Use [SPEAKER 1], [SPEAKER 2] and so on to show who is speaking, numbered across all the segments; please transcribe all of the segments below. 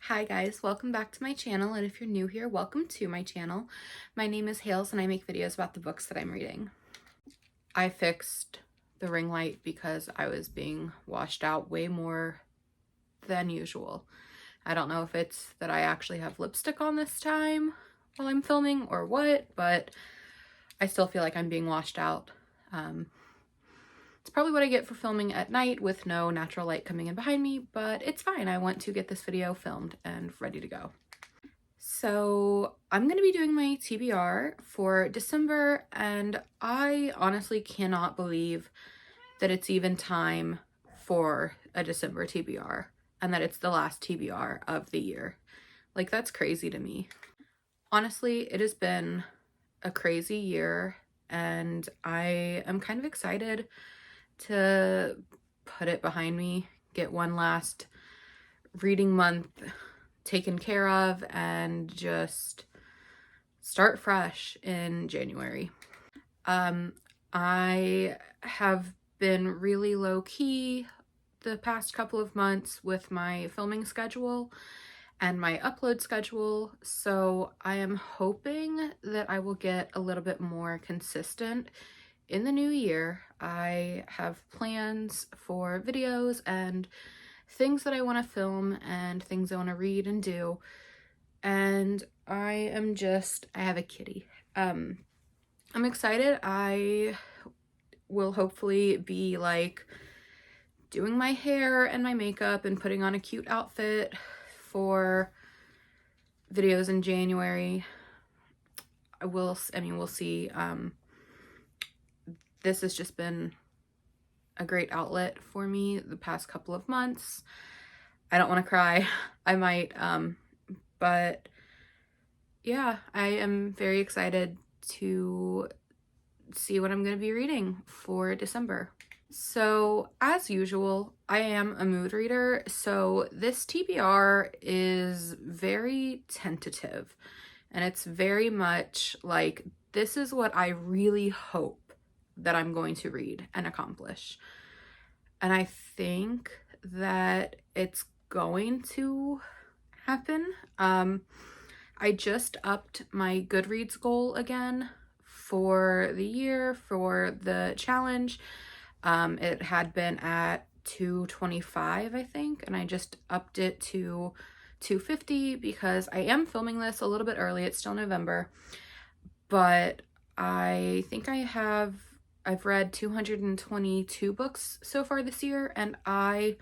[SPEAKER 1] Hi guys, welcome back to my channel, and if you're new here, welcome to my channel. My name is Hales and I make videos about the books that I'm reading. I fixed the ring light because I was being washed out way more than usual. I don't know if it's that I actually have lipstick on this time while I'm filming or what, but I still feel like I'm being washed out. It's probably what I get for filming at night with no natural light coming in behind me, but it's fine. I want to get this video filmed and ready to go. So I'm going to be doing my TBR for December, and I honestly cannot believe that it's even time for a December TBR and that it's the last TBR of the year. Like, that's crazy to me. Honestly, it has been a crazy year, and I am kind of excited to put it behind me, get one last reading month taken care of, and just start fresh in January. I have been really low-key the past couple of months with my filming schedule and my upload schedule, so I am hoping that I will get a little bit more consistent in the new year. I have plans for videos and things that I want to film and things I want to read and do, and I have a kitty. I'm excited. I will hopefully be like doing my hair and my makeup and putting on a cute outfit for videos in January. We'll see. This has just been a great outlet for me the past couple of months. I don't want to cry. I might, but yeah, I am very excited to see what I'm going to be reading for December. So as usual, I am a mood reader, so this TBR is very tentative, and it's very much like, this is what I really hope that I'm going to read and accomplish. And I think that it's going to happen. I just upped my Goodreads goal again for the year, for the challenge. It had been at 225, I think, and I just upped it to 250 because I am filming this a little bit early. It's still November, but I think I've read 222 books so far this year, and I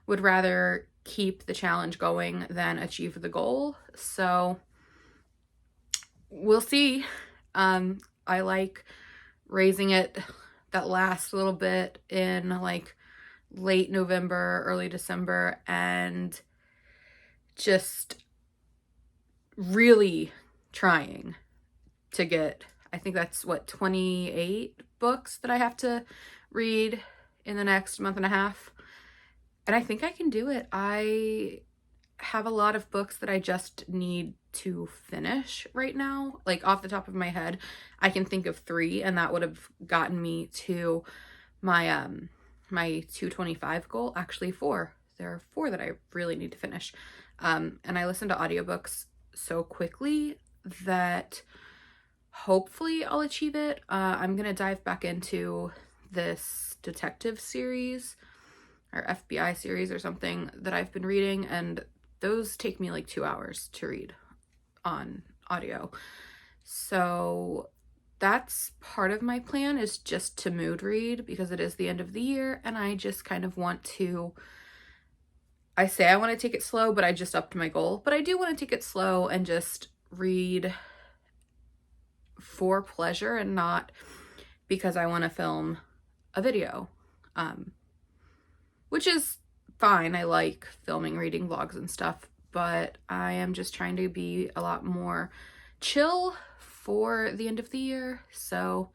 [SPEAKER 1] would rather keep the challenge going than achieve the goal. So we'll see. I like raising it that last little bit in like late November, early December, and just really trying to get, I think that's what, 28 books that I have to read in the next month and a half. And I think I can do it. I have a lot of books that I just need to finish right now. Like, off the top of my head, I can think of 3, and that would have gotten me to my my 225 goal. Actually 4. There are 4 that I really need to finish. And I listen to audiobooks so quickly that hopefully I'll achieve it. I'm gonna dive back into this detective series or FBI series or something that I've been reading, and those take me like 2 hours to read on audio. So that's part of my plan, is just to mood read, because it is the end of the year and I just kind of want to, I say I want to take it slow, but I just upped my goal. But I do want to take it slow and just read for pleasure and not because I want to film a video, which is fine. I like filming, reading vlogs and stuff, but I am just trying to be a lot more chill for the end of the year. So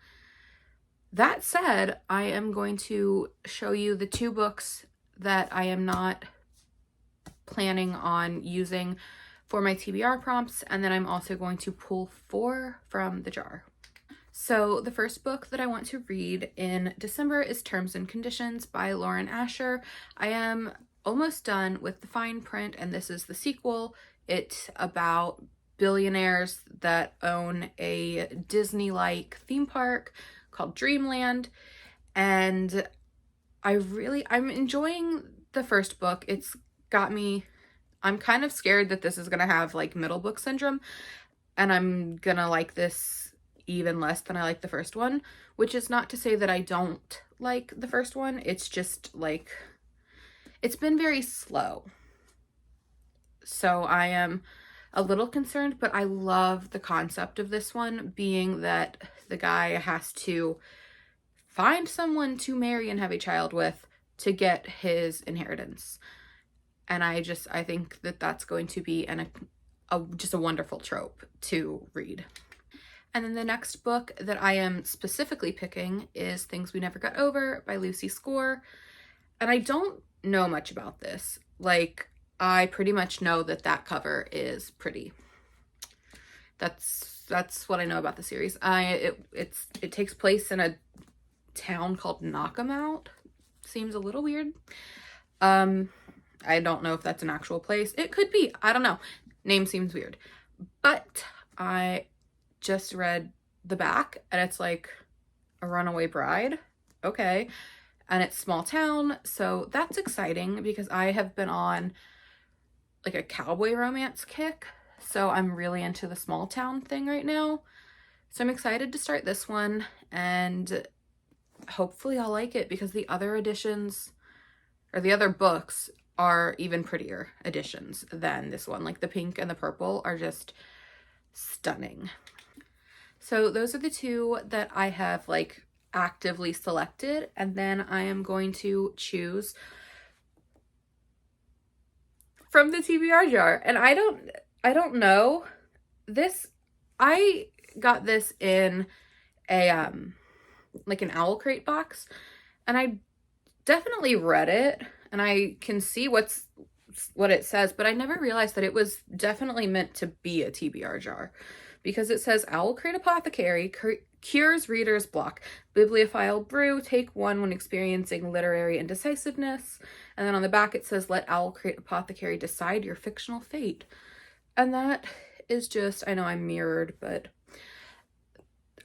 [SPEAKER 1] that said, I am going to show you the 2 books that I am not planning on using for my TBR prompts, and then I'm also going to pull 4 from the jar. So the first book that I want to read in December is Terms and Conditions by Lauren Asher. I am almost done with the fine print, and this is the sequel. It's about billionaires that own a Disney-like theme park called Dreamland, and I'm enjoying the first book. It's got me, I'm kind of scared that this is gonna have like middle book syndrome, and I'm gonna like this even less than I like the first one, which is not to say that I don't like the first one. It's just like, it's been very slow. So I am a little concerned, but I love the concept of this one, being that the guy has to find someone to marry and have a child with to get his inheritance. And I think that that's going to be just a wonderful trope to read. And then the next book that I am specifically picking is Things We Never Got Over by Lucy Score. And I don't know much about this. Like, I pretty much know that cover is pretty. That's what I know about the series. It takes place in a town called Knockemout. Seems a little weird. I don't know if that's an actual place. It could be. I don't know. Name seems weird. But I just read the back, and it's like a runaway bride. Okay. And it's small town, so that's exciting because I have been on like a cowboy romance kick. So I'm really into the small town thing right now. So I'm excited to start this one, and hopefully I'll like it, because the other editions, or the other books, are even prettier editions than this one. Like the pink and the purple are just stunning. So those are the two that I have like actively selected, and then I am going to choose from the TBR jar. And I don't know this. I got this in a like an Owl Crate box, and I definitely read it, and I can see what it says, but I never realized that it was definitely meant to be a TBR jar, because it says Owl Crate Apothecary cures reader's block. Bibliophile brew, take one when experiencing literary indecisiveness. And then on the back it says, let Owl Crate Apothecary decide your fictional fate. And that is just, I know I'm mirrored, but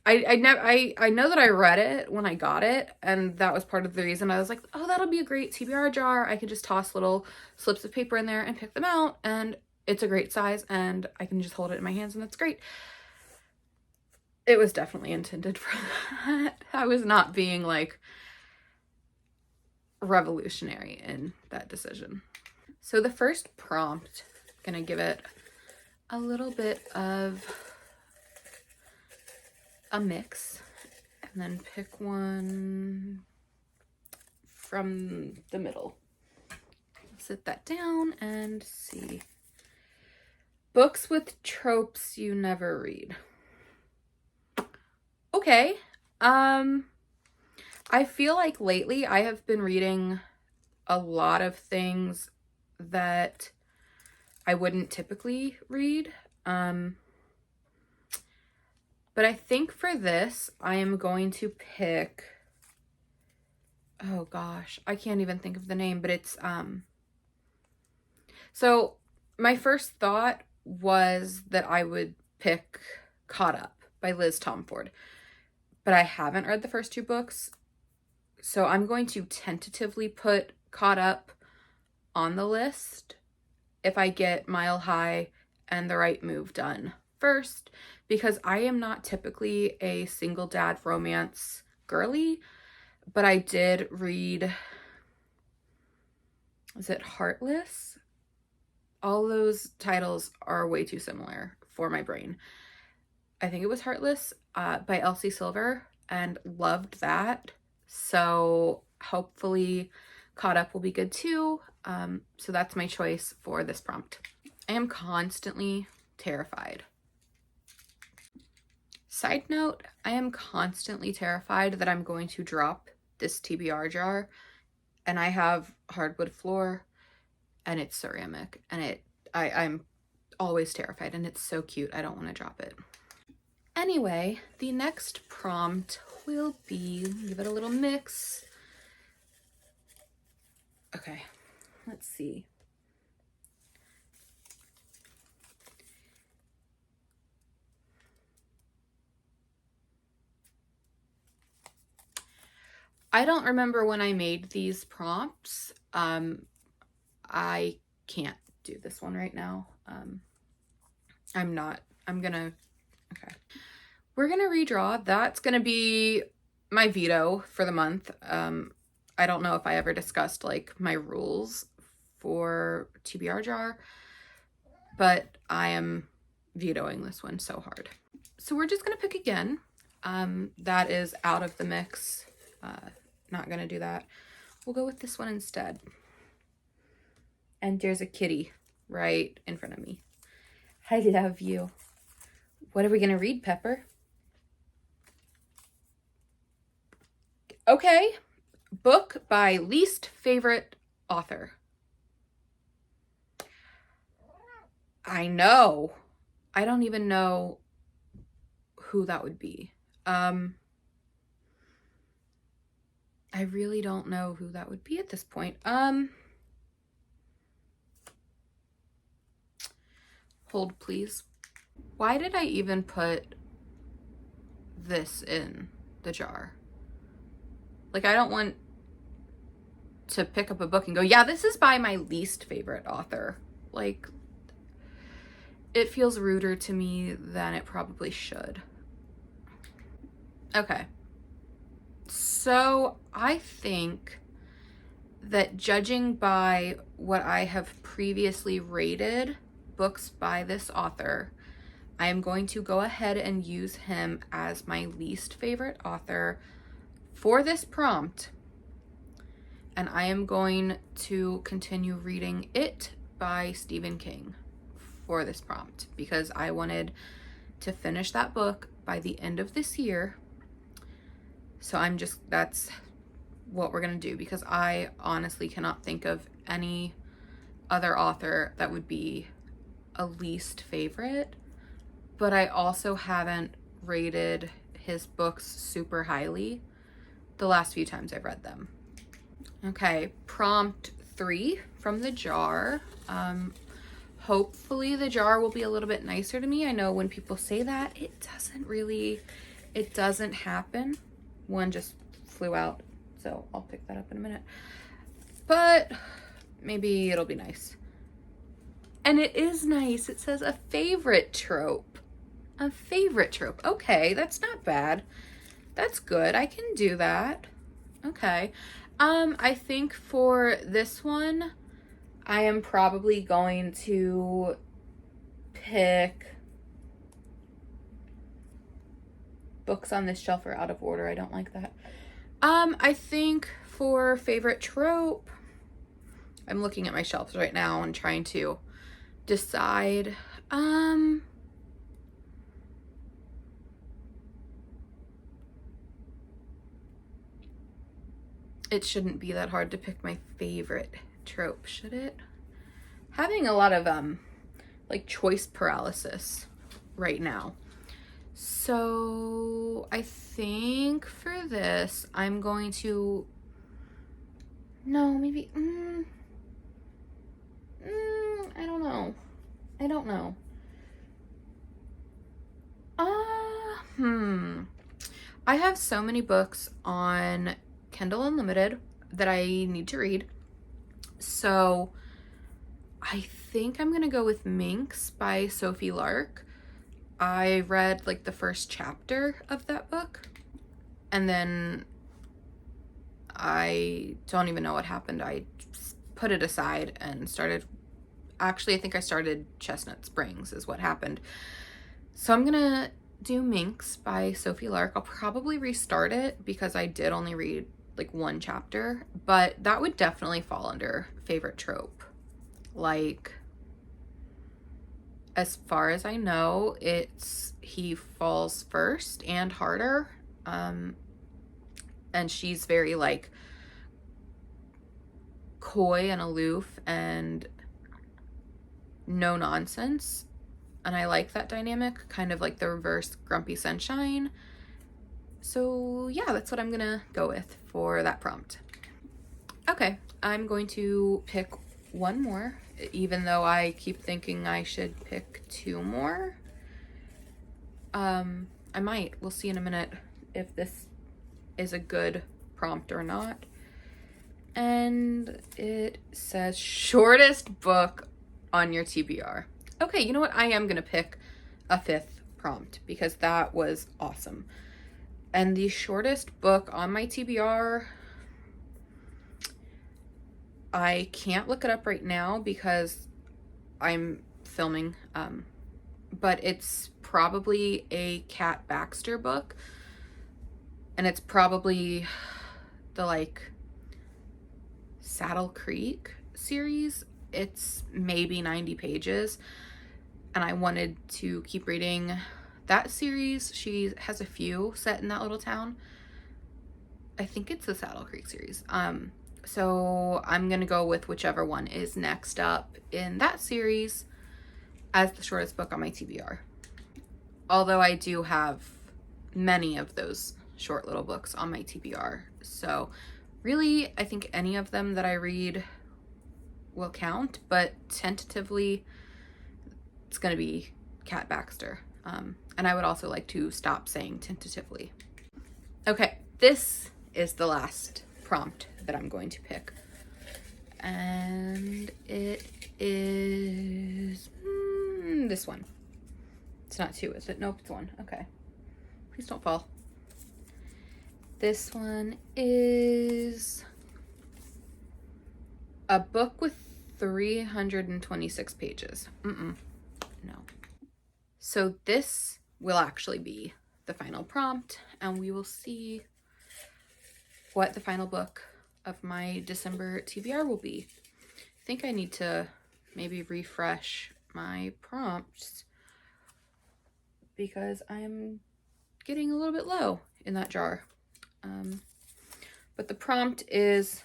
[SPEAKER 1] I know that I read it when I got it, and that was part of the reason I was like, oh, that'll be a great TBR jar. I can just toss little slips of paper in there and pick them out, and it's a great size, and I can just hold it in my hands, and that's great. It was definitely intended for that. I was not being like revolutionary in that decision. So the first prompt, I'm gonna give it a little bit of a mix, and then pick one from the middle. Sit that down and see. Books with tropes you never read. Okay. I feel like lately I have been reading a lot of things that I wouldn't typically read. But I think for this, I am going to pick, oh gosh, I can't even think of the name, but it's, so my first thought was that I would pick Caught Up by Liz Tomford, but I haven't read the first two books, so I'm going to tentatively put Caught Up on the list if I get Mile High and The Right Move done first, because I am not typically a single dad romance girly, but I did read, is it Heartless? All those titles are way too similar for my brain. I think it was Heartless by Elsie Silver, and loved that. So hopefully Caught Up will be good too. So that's my choice for this prompt. I am constantly terrified. Side note, I am constantly terrified that I'm going to drop this TBR jar, and I have hardwood floor and it's ceramic, and I'm always terrified, and it's so cute. I don't want to drop it. Anyway, the next prompt will be, give it a little mix. Okay, let's see. I don't remember when I made these prompts. I can't do this one right now. Okay. We're gonna redraw. That's gonna be my veto for the month. I don't know if I ever discussed like my rules for TBR jar, but I am vetoing this one so hard. So we're just gonna pick again. That is out of the mix. Not gonna do that. We'll go with this one instead. And there's a kitty right in front of me. I love you. What are we gonna read, Pepper? Okay, book by least favorite author. I know. I don't even know who that would be. I really don't know who that would be at this point. Hold, please. Why did I even put this in the jar? Like, I don't want to pick up a book and go, yeah, this is by my least favorite author. Like, it feels ruder to me than it probably should. Okay. So I think that judging by what I have previously rated books by this author, I am going to go ahead and use him as my least favorite author for this prompt. And I am going to continue reading It by Stephen King for this prompt because I wanted to finish that book by the end of this year. So that's what we're gonna do because I honestly cannot think of any other author that would be a least favorite, but I also haven't rated his books super highly the last few times I've read them. Okay, prompt 3 from the jar. Hopefully the jar will be a little bit nicer to me. I know when people say that, it doesn't happen. One just flew out, so I'll pick that up in a minute. But maybe it'll be nice. And it is nice. It says a favorite trope. A favorite trope. Okay, that's not bad. That's good. I can do that. Okay. I think for this one, I am probably going to pick books on this shelf are out of order. I don't like that. I think for favorite trope, I'm looking at my shelves right now and trying to decide. It shouldn't be that hard to pick my favorite trope, should it? Having a lot of like choice paralysis right now. So I think for this, I'm going to, no, maybe, I don't know. I have so many books on Kindle Unlimited that I need to read. So I think I'm gonna go with Minx by Sophie Lark. I read like the first chapter of that book and then I don't even know what happened. I put it aside and started, actually I think I started Chestnut Springs is what happened. So I'm gonna do Minx by Sophie Lark. I'll probably restart it because I did only read like one chapter, but that would definitely fall under favorite trope. Like, as far as I know, it's he falls first and harder. And she's very like coy and aloof and no nonsense. And I like that dynamic, kind of like the reverse Grumpy Sunshine. So yeah, that's what I'm gonna go with for that prompt. Okay, I'm going to pick one more, even though I keep thinking I should pick 2 more. I might. We'll see in a minute if this is a good prompt or not. And it says shortest book on your TBR. Okay, you know what? I am gonna pick a 5th prompt because that was awesome. And the shortest book on my TBR, I can't look it up right now because I'm filming, but it's probably a Kat Baxter book, and it's probably the like Saddle Creek series. It's maybe 90 pages, and I wanted to keep reading that series. She has a few set in that little town. I think it's the Saddle Creek series. So I'm gonna go with whichever one is next up in that series as the shortest book on my TBR. Although I do have many of those short little books on my TBR. So really, I think any of them that I read will count, but tentatively it's gonna be Kat Baxter. And I would also like to stop saying tentatively. Okay, this is the last prompt that I'm going to pick. And it is this one. It's not 2, is it? Nope, it's 1. Okay. Please don't fall. This one is a book with 326 pages. No. So this will actually be the final prompt, and we will see what the final book of my December TBR will be. I think I need to maybe refresh my prompts because I'm getting a little bit low in that jar. But the prompt is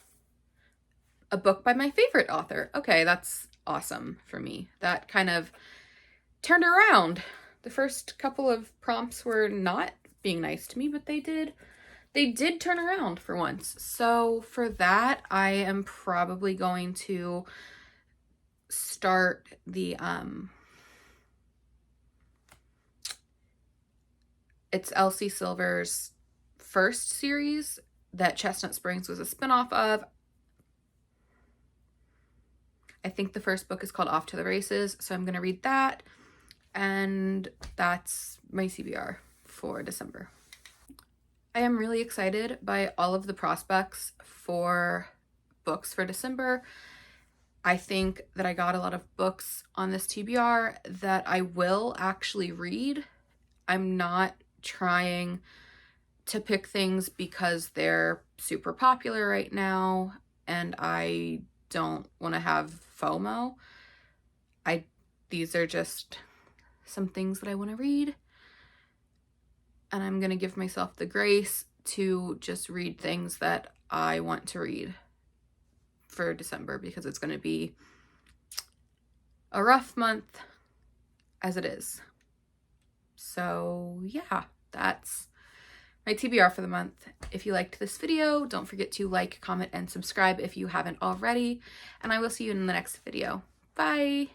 [SPEAKER 1] a book by my favorite author. Okay, that's awesome for me. That kind of turned around. The first couple of prompts were not being nice to me, but they did turn around for once. So for that, I am probably going to start the it's Elsie Silver's first series that Chestnut Springs was a spinoff of. I think the first book is called Off to the Races, so I'm going to read that, and that's my TBR for December. I am really excited by all of the prospects for books for December. I think that I got a lot of books on this TBR that I will actually read. I'm not trying to pick things because they're super popular right now and I don't want to have FOMO. These are just some things that I want to read, and I'm going to give myself the grace to just read things that I want to read for December because it's going to be a rough month as it is. So yeah, that's my TBR for the month. If you liked this video, don't forget to like, comment, and subscribe if you haven't already, and I will see you in the next video. Bye!